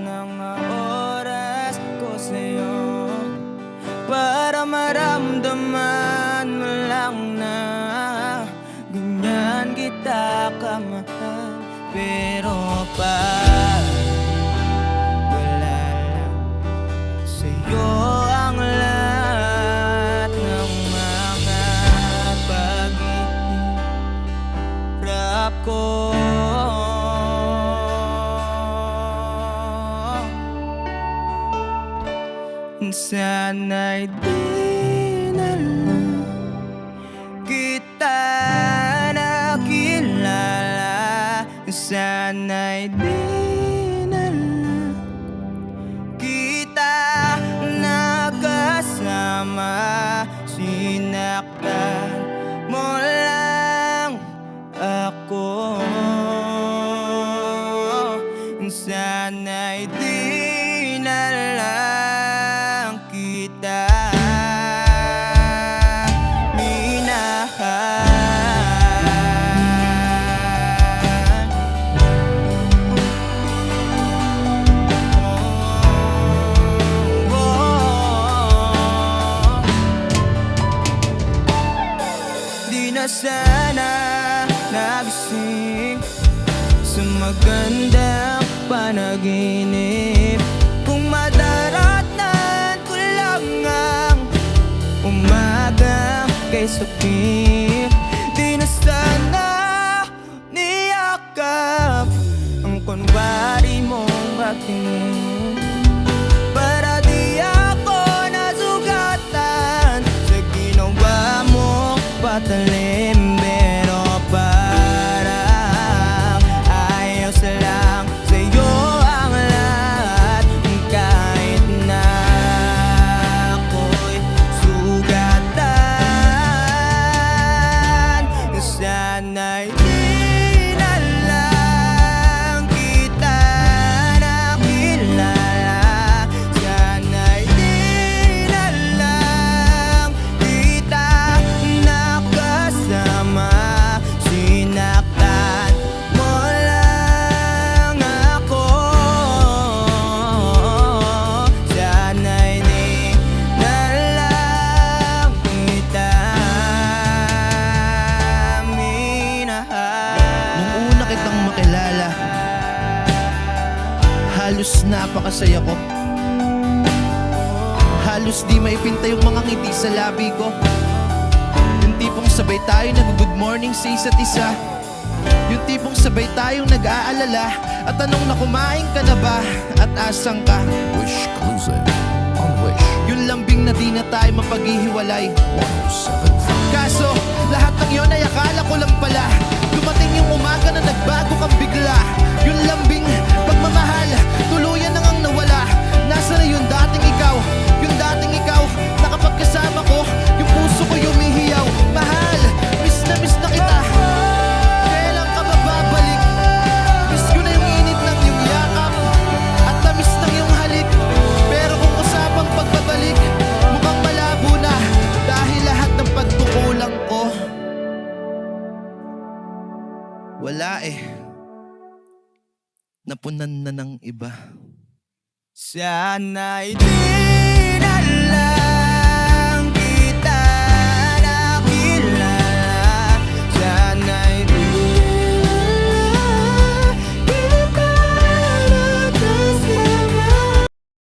ng oras ko sa'yo para maramdaman mo lang na ganyan kita kamahal. Pero pag wala lang sa'yo ang lahat ng mga pag-ihirap ko, sana'y di na lang kita nakilala. Sana'y di na lang kita nakasama. Sinaktan mo lang ako. Sana'y di na lang kita minahal. Di na sana nagising sa magandang panaginip kung madaratnan ko lang ang umaga kay sakit. Di na sana niyakap ang kunwari mong pagtingin para di ako nasugatan sa ginawa mo patalim. Pero parang ayos lang sa'yo ang lahat kahit na ako'y sugatan. Sana'y di na lang kita nakilala. Sana'y di na lang kita nakasama. Sinaktan mo lang ako. Sana'y di na lang kita minahal. Nung una kitang makilala, halos napakasaya ko. Halos di maipinta yung mga ngiti sa labi ko. Yung tipong sabay tayo nag-good morning sa isa't isa. Yung tipong sabay tayong nag-aalala at tanong na kumain ka na ba at asang ka. Wish Closet on Wish Yung lambing na di na tayo mapaghihiwalay. 107.5. Kaso lahat ng yun ay akala ko lang pala. Dumating yung umaga na nagbago kang bigla. Yung lambing pagmamahal tuluyan na ngang nawala. Nasa na yung dating ikaw? Yung dating ikaw na kapag kasama ko yung puso ko yumihiyaw. Mahal, miss na kita. Kailan ka ba babalik? Miss ko na yung init ng iyong yakap at tamis ng iyong halik. Pero kung usapang pagbabalik, mukhang malabo na dahil lahat ng pagkukulang ko wala napunan na ng iba. Sana'y di na lang